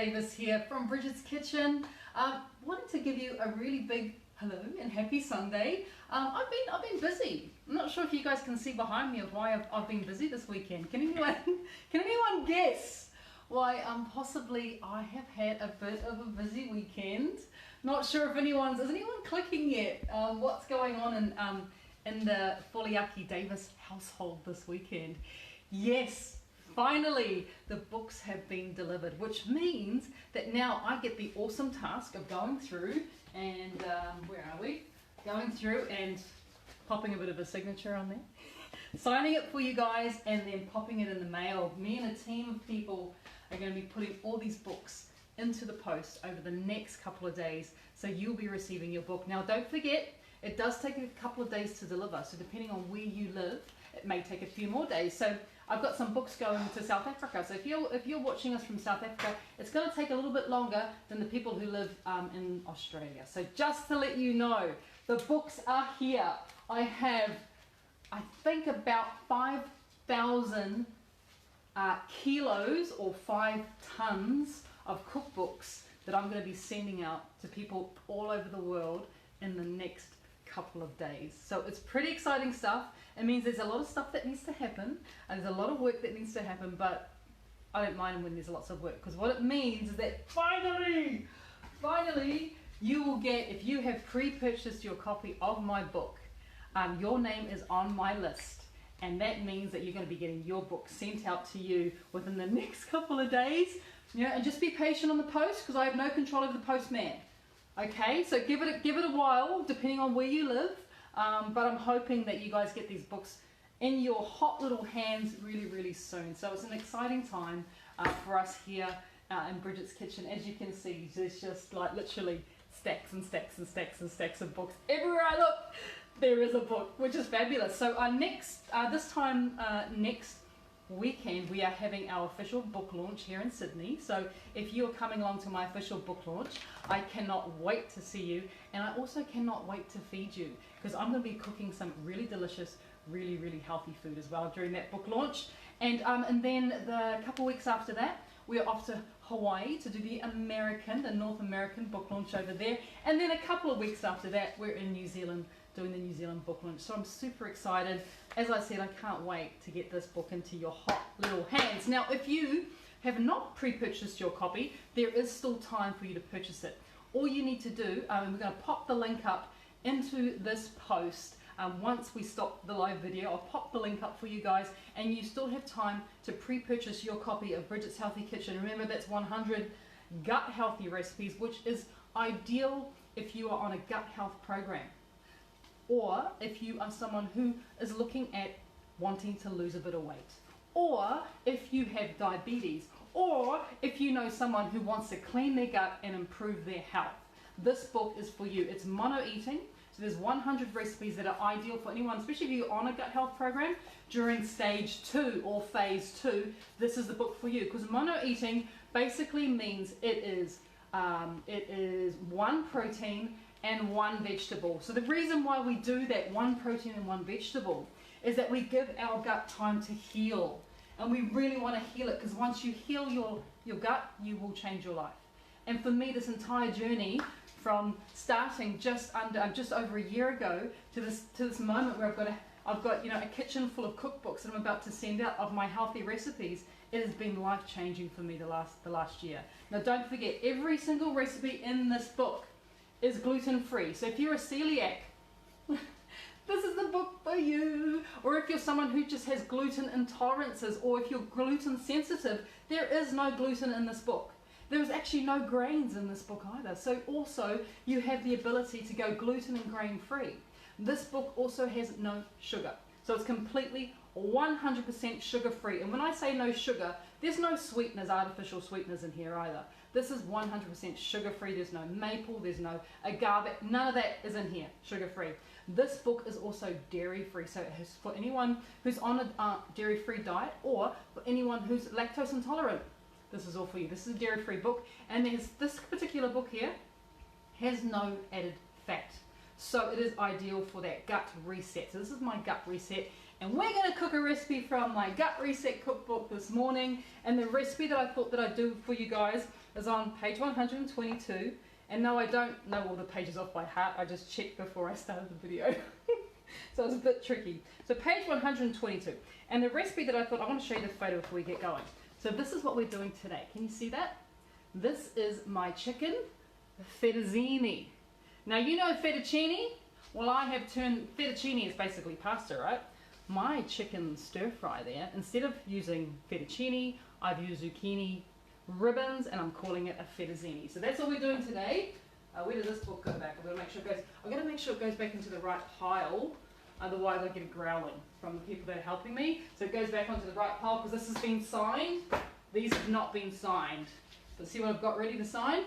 Davis here from Bridget's Kitchen. Wanted to give you a really big hello and happy Sunday. I've been busy. I'm not sure if you guys can see behind me of why I've been busy this weekend. Can anyone guess why possibly I have had a bit of a busy weekend? Not sure if is anyone clicking yet? What's going on in the Foliaki Davis household this weekend? Yes, finally the books have been delivered, which means that now I get the awesome task of going through and where are we? Going through and popping a bit of a signature on there, signing it for you guys, and then popping it in the mail. Me and a team of people are going to be putting all these books into the post over the next couple of days, so you'll be receiving your book. Now don't forget, it does take a couple of days to deliver, so depending on where you live, it may take a few more days. So I've got some books going to South Africa, so if you're watching us from South Africa, it's going to take a little bit longer than the people who live in Australia. So just to let you know, the books are here. I have, I think, about 5,000 kilos or 5 tons of cookbooks that I'm going to be sending out to people all over the world in the next couple of days. So it's pretty exciting stuff. It means there's a lot of stuff that needs to happen, and there's a lot of work that needs to happen, but I don't mind when there's lots of work, because what it means is that finally you will get, if you have pre-purchased your copy of my book, your name is on my list, and that means that you're going to be getting your book sent out to you within the next couple of days. And just be patient on the post, because I have no control over the postman. Okay, so give it a while, depending on where you live. But I'm hoping that you guys get these books in your hot little hands really, really soon. So it's an exciting time for us here in Bridget's Kitchen. As you can see, there's just like literally stacks and stacks and stacks and stacks of books. Everywhere I look, there is a book, which is fabulous. So next weekend, we are having our official book launch here in Sydney. So if you're coming along to my official book launch, I cannot wait to see you, and I also cannot wait to feed you, because I'm going to be cooking some really delicious, really, really healthy food as well during that book launch. And then the couple weeks after that, we're off to Hawaii to do the North American book launch over there. And then a couple of weeks after that, we're in New Zealand doing the New Zealand book launch. So I'm super excited. As I said, I can't wait to get this book into your hot little hands. Now, if you have not pre-purchased your copy, there is still time for you to purchase it. All you need to do, we're going to pop the link up into this post. Once we stop the live video, I'll pop the link up for you guys, and you still have time to pre-purchase your copy of Bridget's Healthy Kitchen. Remember, that's 100 gut healthy recipes, which is ideal if you are on a gut health program, or if you are someone who is looking at wanting to lose a bit of weight, or if you have diabetes, or if you know someone who wants to clean their gut and improve their health. This book is for you. It's mono eating, so there's 100 recipes that are ideal for anyone, especially if you're on a gut health program during stage 2 or phase 2. This is the book for you, because mono eating basically means it is 1 protein and 1 vegetable. So the reason why we do that 1 protein and 1 vegetable is that we give our gut time to heal. And we really want to heal it, because once you heal your gut, you will change your life. And for me, this entire journey from starting just over a year ago to this moment where I've got a kitchen full of cookbooks that I'm about to send out of my healthy recipes, it has been life-changing for me the last year. Now don't forget, every single recipe in this book is gluten-free. So if you're a celiac, this is the book for you. Or if you're someone who just has gluten intolerances, or if you're gluten sensitive, there is no gluten in this book. There is actually no grains in this book either. So also you have the ability to go gluten and grain free. This book also has no sugar. So it's completely 100% sugar free. And when I say no sugar, there's no sweeteners, artificial sweeteners in here either. This is 100% sugar free. There's no maple, there's no agave, none of that is in here, sugar free. This book is also dairy free, so it's for anyone who's on a dairy free diet, or for anyone who's lactose intolerant. This is all for you. This is a dairy free book, and there's this particular book here has no added fat. So it is ideal for that gut reset. So this is my gut reset, and we're going to cook a recipe from my gut reset cookbook this morning. And the recipe that I thought that I'd do for you guys is on page 122. And no, I don't know all the pages off by heart. I just checked before I started the video. So it's a bit tricky. So page 122. And the recipe that I thought, I want to show you the photo before we get going. So this is what we're doing today. Can you see that? This is my chicken Fettuzine. Now you know fettuccine? Well, I have turned, fettuccine is basically pasta, right? My chicken stir fry there, instead of using fettuccine, I've used zucchini ribbons and I'm calling it a Fettuzine. So that's what we're doing today. Where does this book go back? I've got to make sure it goes back into the right pile, otherwise I get a growling from the people that are helping me. So it goes back onto the right pile because this has been signed. These have not been signed. But see what I've got ready to sign?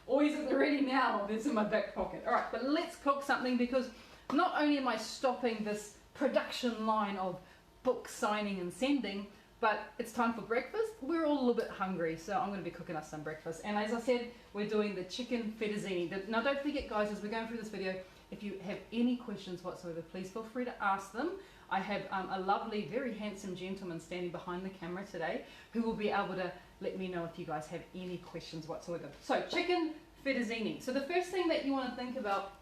Always at the ready now. This in my back pocket. Alright, but let's cook something, because not only am I stopping this production line of book signing and sending, but it's time for breakfast. We're all a little bit hungry, so I'm going to be cooking us some breakfast. And as I said, we're doing the chicken Fettuzine. Now don't forget, guys, as we're going through this video, if you have any questions whatsoever, please feel free to ask them. I have a lovely, very handsome gentleman standing behind the camera today who will be able to let me know if you guys have any questions whatsoever. So chicken Fettuzine. So the first thing that you want to think about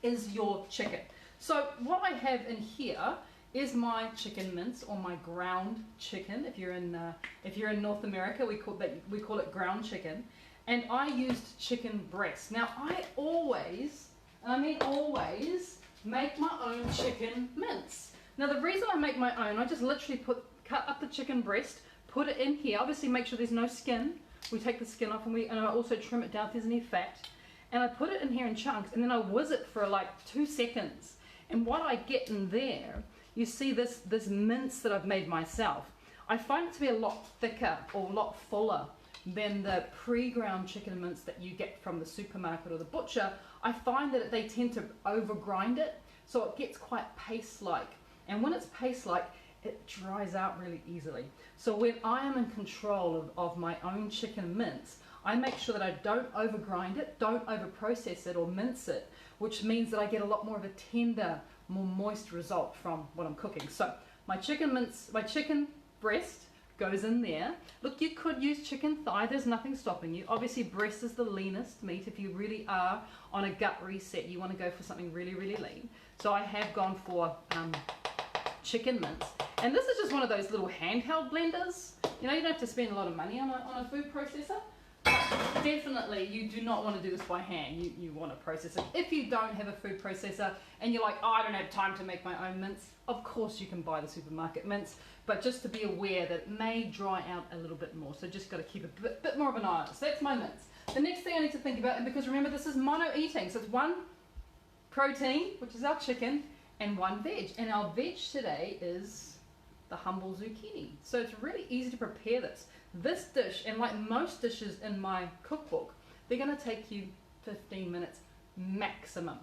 is your chicken. So what I have in here is my chicken mince, or my ground chicken. If you're in North America, we call it ground chicken. And I used chicken breast. Now I always, and I mean always, make my own chicken mince. Now the reason I make my own, I just literally cut up the chicken breast, put it in here. Obviously make sure there's no skin. We take the skin off, and I also trim it down if there's any fat. And I put it in here in chunks, and then I whiz it for like 2 seconds. And what I get in there, you see this mince that I've made myself. I find it to be a lot thicker, or a lot fuller than the pre-ground chicken mince that you get from the supermarket or the butcher. I find that they tend to over-grind it, so it gets quite paste-like. And when it's paste-like, it dries out really easily. So when I am in control of my own chicken mince, I make sure that I don't over-grind it, don't over-process it or mince it, which means that I get a lot more of a tender, more moist result from what I'm cooking. So my chicken mince, my chicken breast goes in there. Look, you could use chicken thigh, there's nothing stopping you. Obviously breast is the leanest meat. If you really are on a gut reset, you want to go for something really, really lean. So I have gone for chicken mince. And this is just one of those little handheld blenders. You know, you don't have to spend a lot of money on a food processor. Definitely you do not want to do this by hand. You want to process it. If you don't have a food processor and you're like, oh, I don't have time to make my own mince, of course you can buy the supermarket mince, but just to be aware that it may dry out a little bit more, so just got to keep a bit more of an eye on it. So that's my mince. The next thing I need to think about, and because remember this is mono eating, so it's one protein, which is our chicken, and one veg, and our veg today is the humble zucchini. So it's really easy to prepare this. This dish, and like most dishes in my cookbook, they're going to take you 15 minutes maximum.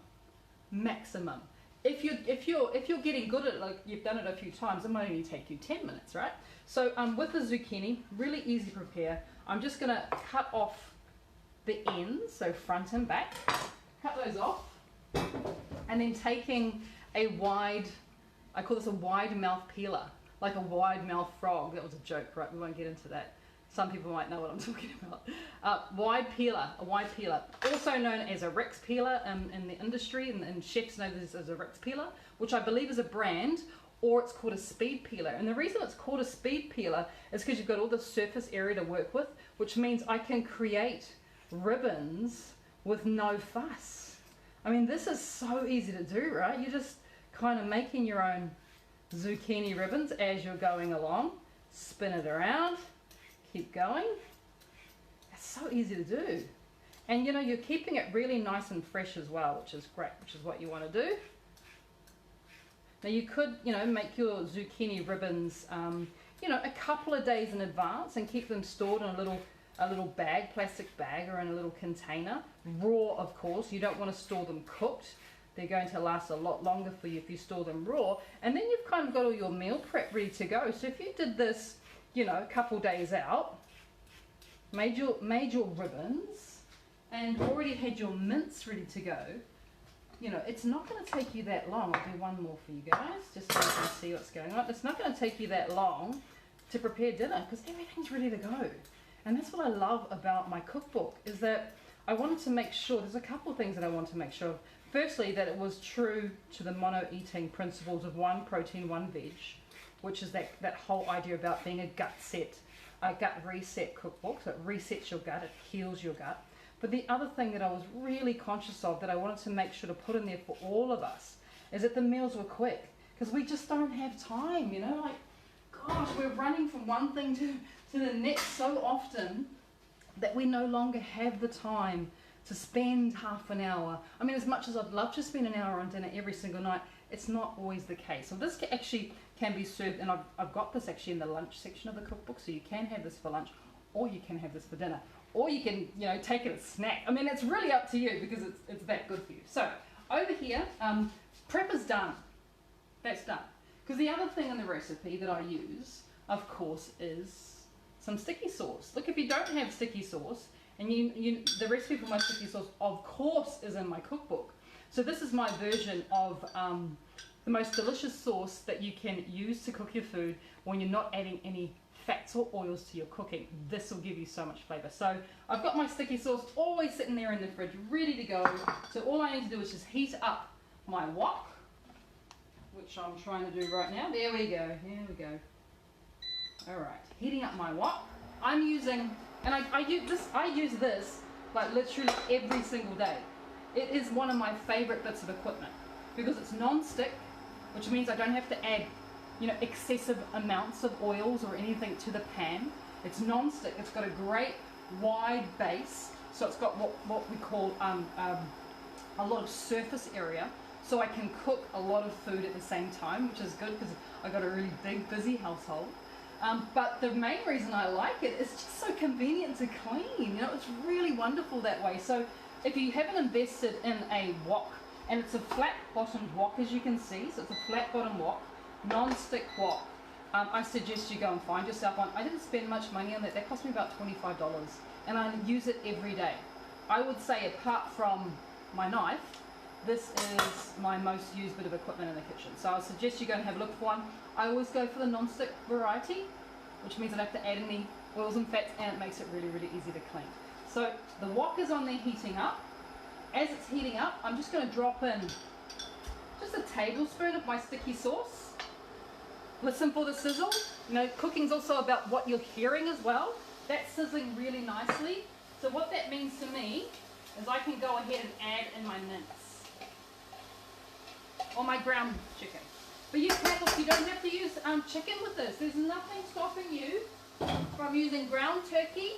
Maximum. If you're getting good at it, like you've done it a few times, it might only take you 10 minutes, right? So with the zucchini, really easy to prepare. I'm just going to cut off the ends, so front and back. Cut those off, and then taking a wide, I call this a wide mouth peeler, like a wide mouth frog. That was a joke, right? We won't get into that. Some people might know what I'm talking about. A wide peeler, also known as a Rex peeler in the industry, and chefs know this as a Rex peeler, which I believe is a brand, or it's called a speed peeler. And the reason it's called a speed peeler is because you've got all the surface area to work with, which means I can create ribbons with no fuss. I mean, this is so easy to do, right? You're just kind of making your own zucchini ribbons as you're going along. Spin it around, keep going. It's so easy to do. And you know, you're keeping it really nice and fresh as well, which is great, which is what you want to do. Now you could, you know, make your zucchini ribbons, you know, a couple of days in advance and keep them stored in a little bag, plastic bag, or in a little container. Raw, of course. You don't want to store them cooked. They're going to last a lot longer for you if you store them raw. And then you've kind of got all your meal prep ready to go. So if you did this, you know, a couple days out, made your ribbons, and already had your mince ready to go, you know, it's not going to take you that long. I'll do one more for you guys, just so you can see what's going on. It's not going to take you that long to prepare dinner because everything's ready to go. And that's what I love about my cookbook, is that I wanted to make sure, there's a couple of things that I want to make sure of. Firstly, that it was true to the mono-eating principles of 1 protein, 1 veg, which is that whole idea about being a gut reset cookbook. So it resets your gut, it heals your gut. But the other thing that I was really conscious of, that I wanted to make sure to put in there for all of us, is that the meals were quick. Because we just don't have time, you know, like, gosh, we're running from one thing to the next so often that we no longer have the time to spend half an hour. I mean, as much as I'd love to spend an hour on dinner every single night, it's not always the case. So this actually can be served, and I've got this actually in the lunch section of the cookbook, so you can have this for lunch, or you can have this for dinner, or you can, you know, take it as a snack. I mean, it's really up to you, because it's that good for you. So over here, prep is done. That's done. Because the other thing in the recipe that I use, of course, is some sticky sauce. Look, if you don't have sticky sauce, and the recipe for my sticky sauce, of course, is in my cookbook. So this is my version of the most delicious sauce that you can use to cook your food when you're not adding any fats or oils to your cooking. This will give you so much flavour. So I've got my sticky sauce always sitting there in the fridge, ready to go. So all I need to do is just heat up my wok, which I'm trying to do right now. There we go. Here we go. All right, heating up my wok. I'm using, and I use this like literally every single day. It is one of my favorite bits of equipment because it's non-stick, which means I don't have to add, you know, excessive amounts of oils or anything to the pan. It's non-stick. It's got a great wide base, so it's got what we call a lot of surface area, so I can cook a lot of food at the same time, which is good because I've got a really big, busy household. But the main reason I like it is just so convenient to clean. You know, it's really wonderful that way. So if you haven't invested in a wok, and it's a flat bottomed wok, as you can see, so it's a flat bottom wok, non-stick wok, I suggest you go and find yourself one. I didn't spend much money on that. That cost me about $25, and I use it every day. I would say, apart from my knife, this is my most used bit of equipment in the kitchen. So I suggest you go and have a look for one. I always go for the non-stick variety, which means I don't have to add any oils and fats, and it makes it really, really easy to clean. So the wok is on there heating up. As it's heating up, I'm just going to drop in just a tablespoon of my sticky sauce. Listen for the sizzle. You know, cooking's also about what you're hearing as well. That's sizzling really nicely. So what that means to me is I can go ahead and add in my mince or my ground chicken. But you don't have to use chicken with this. There's nothing stopping you from using ground turkey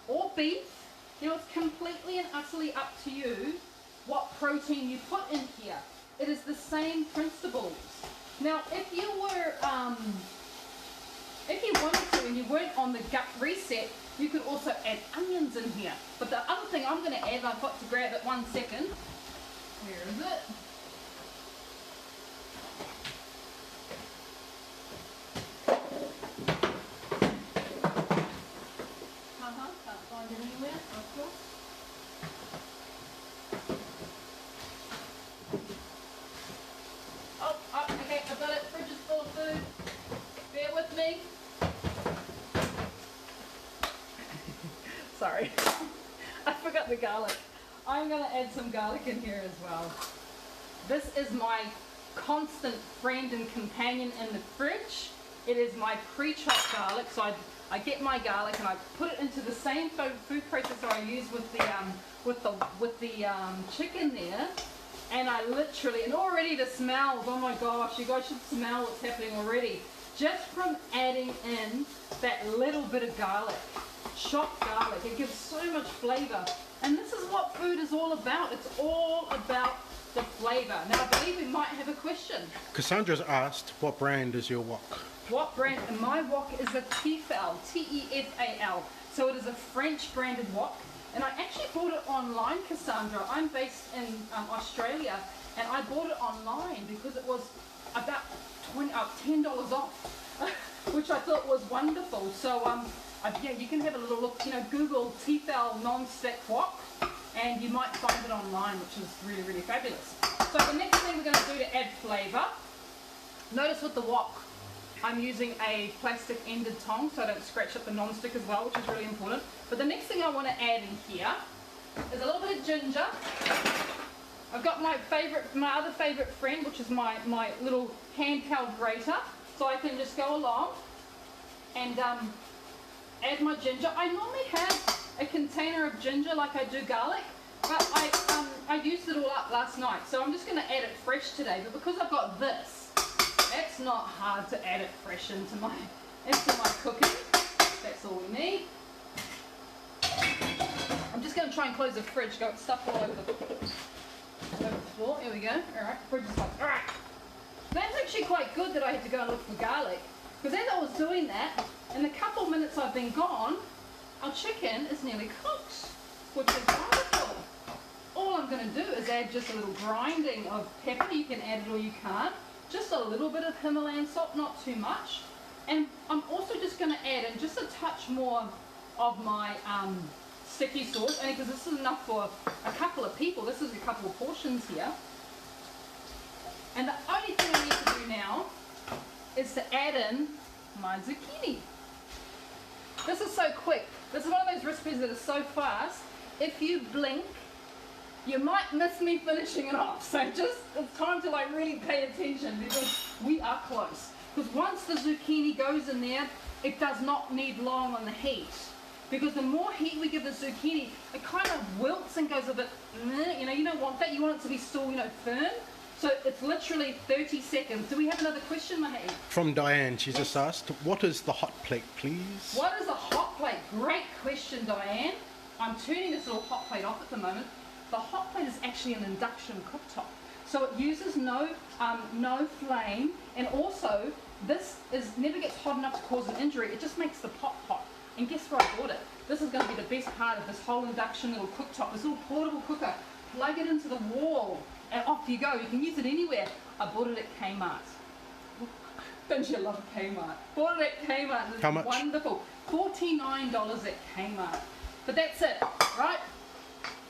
or beef. You know, it's completely and utterly up to you what protein you put in here. It is the same principles. Now, if you wanted to and you weren't on the gut reset, you could also add onions in here. But the other thing I'm going to add, and I've got to grab it 1 second. Where is it? Can't find it anywhere, of course. Okay, I've got it. Fridge is full of food. Bear with me. Sorry, I forgot the garlic. I'm going to add some garlic in here as well. This is my constant friend and companion in the fridge. It is my pre-chopped garlic. So I get my garlic and I put it into the same food processor I use with the chicken there. And I literally, and already the smells, oh my gosh, you guys should smell what's happening already. Just from adding in that little bit of garlic, chopped garlic, it gives so much flavor. And this is what food is all about. It's all about the flavor. Now I believe we might have a question. Cassandra's asked, what brand is your wok? What brand? And my wok is a Tefal, T-E-F-A-L. So it is a French branded wok. And I actually bought it online, Cassandra. I'm based in Australia, and I bought it online because it was about $10 off, which I thought was wonderful. So yeah, you can have a little look. You know, Google Tefal non-stick wok, and you might find it online, which is really, really fabulous. So the next thing we're going to do to add flavour. Notice with the wok, I'm using a plastic ended tong so I don't scratch up the non-stick as well, which is really important. But the next thing I want to add in here is a little bit of ginger. I've got my other favourite friend, which is my little handheld grater, so I can just go along and add my ginger. I normally have a container of ginger like I do garlic, but I used it all up last night, so I'm just going to add it fresh today. But because I've got this, that's not hard to add it fresh into my cooking. That's all we need. I'm just going to try and close the fridge. Got stuff all over the floor. Here we go. All right, fridge is closed. All right. That's actually quite good that I had to go and look for garlic, because as I was doing that, in the couple of minutes I've been gone, our chicken is nearly cooked, which is wonderful. All I'm going to do is add just a little grinding of pepper. You can add it or you can't. Just a little bit of Himalayan salt, not too much. And I'm also just going to add in just a touch more of my sticky sauce, only because this is enough for a couple of people. This is a couple of portions here. And the only thing I need to do now is to add in my zucchini. This is so quick. This is one of those recipes that is so fast. If you blink, you might miss me finishing it off. So just, it's time to like really pay attention, because we are close. Because once the zucchini goes in there, it does not need long on the heat. Because the more heat we give the zucchini, it kind of wilts and goes a bit, you know, you don't want that. You want it to be still, you know, firm. So it's literally 30 seconds. Do we have another question, Mahi? From Diane, she's just asked, what is the hot plate, please? What is a hot plate? Great question, Diane. I'm turning this little hot plate off at the moment. The hot plate is actually an induction cooktop. So it uses no flame, and also this never gets hot enough to cause an injury. It just makes the pot hot. And guess where I bought it? This is going to be the best part of this whole induction little cooktop. This little portable cooker. Plug it into the wall and off you go. You can use it anywhere. I bought it at Kmart. Don't you love Kmart? Bought it at Kmart. It's How much? Wonderful. $49 at Kmart. But that's it, right?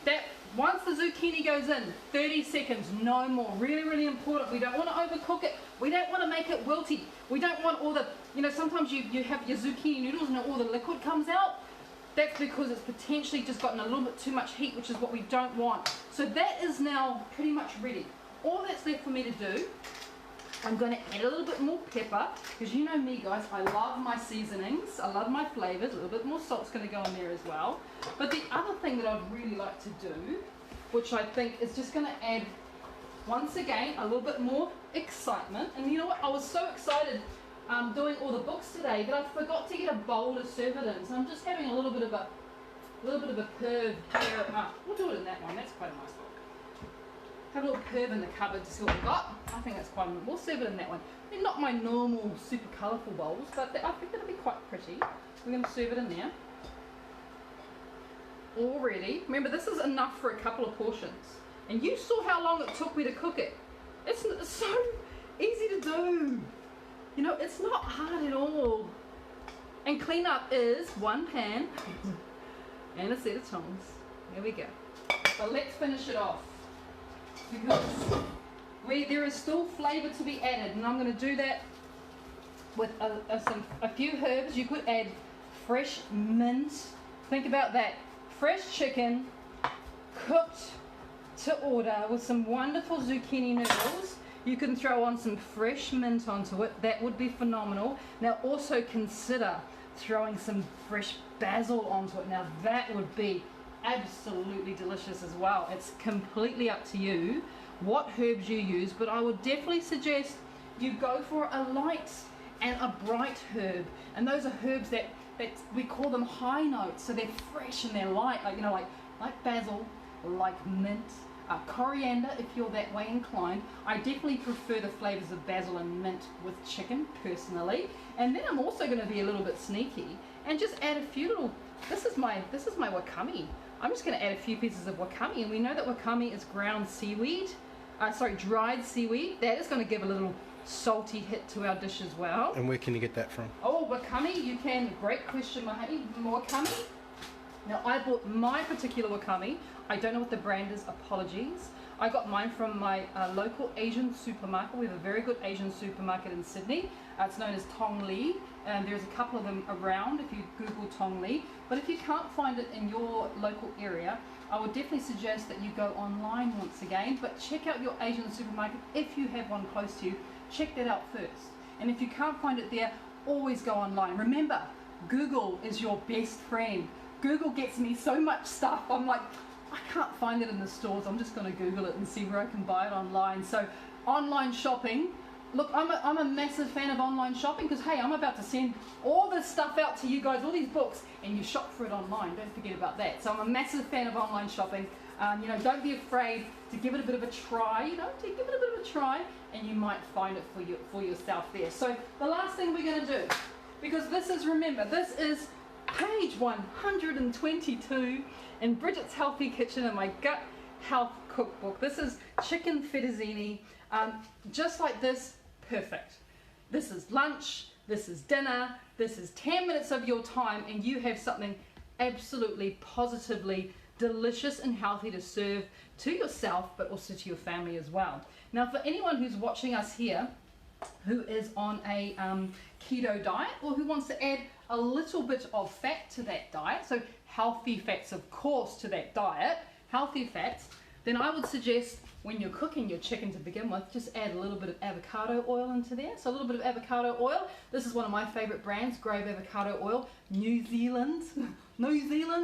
That once the zucchini goes in, 30 seconds, no more. Really, really important. We don't want to overcook it. We don't want to make it wilty. We don't want all the, you know, sometimes you have your zucchini noodles and all the liquid comes out. That's because it's potentially just gotten a little bit too much heat, which is what we don't want. So that is now pretty much ready. All that's left for me to do, I'm going to add a little bit more pepper, because you know me guys, I love my seasonings, I love my flavors. A little bit more salt's going to go in there as well. But the other thing that I'd really like to do, which I think is just going to add, once again, a little bit more excitement. And you know what, I was so excited doing all the books today that I forgot to get a bowl to serve it in. So I'm just having a little bit of a curve here. We'll do it in that one. That's quite a nice book. Have a little curve in the cupboard to see what we've got. I think that's quite. We'll serve it in that one. They're not my normal super colourful bowls, but I think that'll be quite pretty. We're going to serve it in there. Already, remember this is enough for a couple of portions. And you saw how long it took me to cook it. It's so easy to do. You know, it's not hard at all. And cleanup is one pan and a set of tongs. There we go. But let's finish it off, because there is still flavour to be added, and I'm going to do that with a few herbs. You could add fresh mint. Think about that. Fresh chicken, cooked to order with some wonderful zucchini noodles. You can throw on some fresh mint onto it. That would be phenomenal. Now also consider throwing some fresh basil onto it. Now that would be absolutely delicious as well. It's completely up to you what herbs you use, but I would definitely suggest you go for a light and a bright herb. And those are herbs that we call them high notes, so they're fresh and they're light, like, you know, like basil, like mint. Coriander, if you're that way inclined. I definitely prefer the flavours of basil and mint with chicken, personally. And then I'm also going to be a little bit sneaky and just add a few little. This is my wakame. I'm just going to add a few pieces of wakame, and we know that wakame is ground seaweed. Dried seaweed. That is going to give a little salty hit to our dish as well. And where can you get that from? Oh, wakame, you can. Great question, Mahadi. Wakame. Now I bought my particular wakame. I don't know what the brand is, apologies. I got mine from my local Asian supermarket. We have a very good Asian supermarket in Sydney. It's known as Tong Li, and there's a couple of them around if you Google Tong Li. But if you can't find it in your local area, I would definitely suggest that you go online once again, but check out your Asian supermarket if you have one close to you. Check that out first. And if you can't find it there, always go online. Remember, Google is your best friend. Google gets me so much stuff. I'm like, I can't find it in the stores. I'm just going to Google it and see where I can buy it online. So online shopping. Look, I'm a massive fan of online shopping because, hey, I'm about to send all this stuff out to you guys, all these books, and you shop for it online. Don't forget about that. So I'm a massive fan of online shopping. You know, don't be afraid to give it a bit of a try. You know, to give it a bit of a try, and you might find it for yourself there. So the last thing we're going to do, because this is, remember, this is page 122 in Bridget's Healthy Kitchen and my Gut Health Cookbook. This is chicken fettuccine, just like this, perfect. This is lunch, this is dinner, this is 10 minutes of your time, and you have something absolutely positively delicious and healthy to serve to yourself, but also to your family as well. Now, for anyone who's watching us here who is on a keto diet or who wants to add a little bit of fat to that diet, so healthy fats, of course, to that diet, healthy fats, then I would suggest when you're cooking your chicken to begin with, just add a little bit of avocado oil into there. So a little bit of avocado oil. This is one of my favorite brands, Grove Avocado Oil, New Zealand,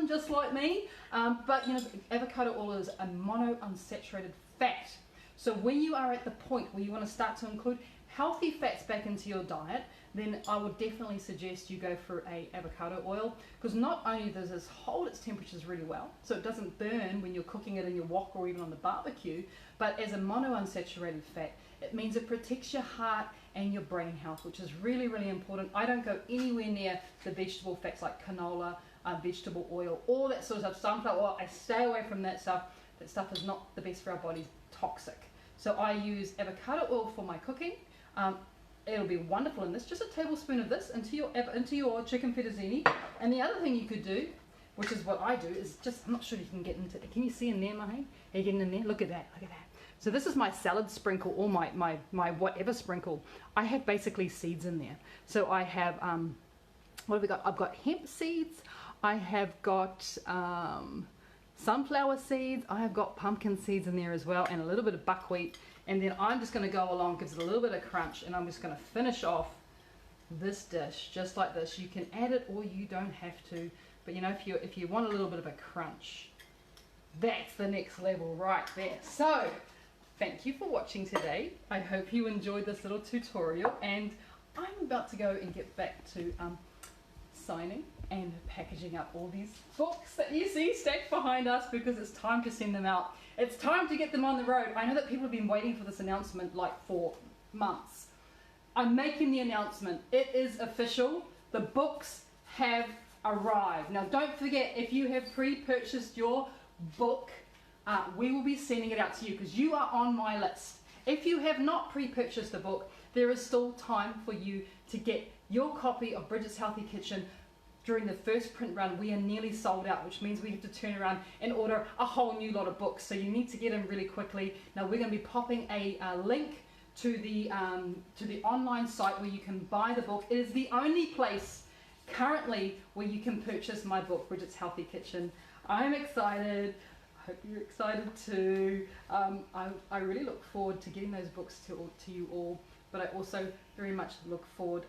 just like me. But you know, avocado oil is a monounsaturated fat. So when you are at the point where you want to start to include healthy fats back into your diet, then I would definitely suggest you go for a avocado oil, because not only does this hold its temperatures really well, so it doesn't burn when you're cooking it in your wok or even on the barbecue, but as a monounsaturated fat, it means it protects your heart and your brain health, which is really, really important. I don't go anywhere near the vegetable fats like canola, vegetable oil, all that sort of stuff. Sunflower oil, I stay away from that stuff. That stuff is not the best for our bodies, toxic. So I use avocado oil for my cooking. It'll be wonderful in this. Just a tablespoon of this into your chicken fettuccine. And the other thing you could do, which is what I do, is just, I'm not sure if you can get into it. Can you see in there, Mahi? Are you getting in there? Look at that, look at that. So this is my salad sprinkle, or my whatever sprinkle. I have basically seeds in there. So I have, what have we got? I've got hemp seeds. I have got sunflower seeds. I have got pumpkin seeds in there as well, and a little bit of buckwheat. And then I'm just going to go along, gives it a little bit of crunch, and I'm just going to finish off this dish just like this. You can add it or you don't have to, but you know, if you want a little bit of a crunch, that's the next level right there. So thank you for watching today. I hope you enjoyed this little tutorial, and I'm about to go and get back to signing and packaging up all these books that you see stacked behind us, because it's time to send them out. It's time to get them on the road. I know that people have been waiting for this announcement like for months. I'm making the announcement. It is official. The books have arrived. Now don't forget, if you have pre-purchased your book, we will be sending it out to you because you are on my list. If you have not pre-purchased the book, there is still time for you to get your copy of Bridget's Healthy Kitchen. During the first print run, we are nearly sold out, which means we have to turn around and order a whole new lot of books. So you need to get them really quickly. Now we're going to be popping a link to the online site where you can buy the book. It is the only place currently where you can purchase my book, Bridget's Healthy Kitchen. I'm excited. I hope you're excited too. I really look forward to getting those books to you all, but I also very much look forward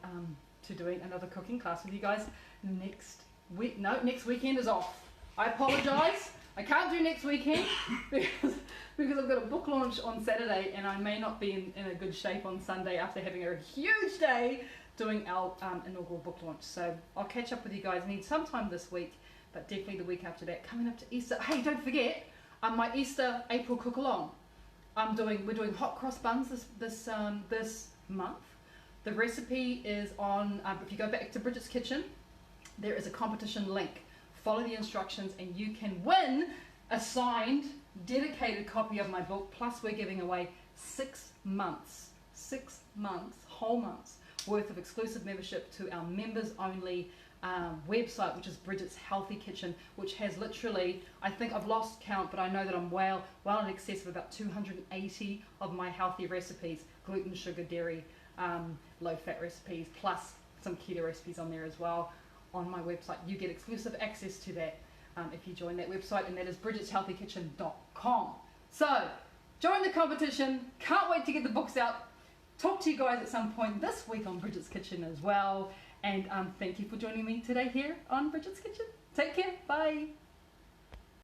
to doing another cooking class with you guys next week. No, next weekend is off. I apologize. I can't do next weekend because I've got a book launch on Saturday, and I may not be in a good shape on Sunday after having a huge day doing our inaugural book launch. So I'll catch up with you guys. I need some time this week, but definitely the week after that, coming up to Easter. Hey, don't forget my Easter April cook along. We're doing hot cross buns this month. The recipe is on, if you go back to Bridget's Kitchen, there is a competition link. Follow the instructions and you can win a signed, dedicated copy of my book. Plus we're giving away 6 months, whole months worth of exclusive membership to our members only website, which is Bridget's Healthy Kitchen, which has literally, I think I've lost count, but I know that I'm well in excess of about 280 of my healthy recipes, gluten, sugar, dairy, low fat recipes, plus some keto recipes on there as well on my website. You get exclusive access to that if you join that website, and that is bridgetshealthykitchen.com. So join the competition, can't wait to get the books out, talk to you guys at some point this week on Bridget's Kitchen as well. And thank you for joining me today here on Bridget's Kitchen. Take care. Bye.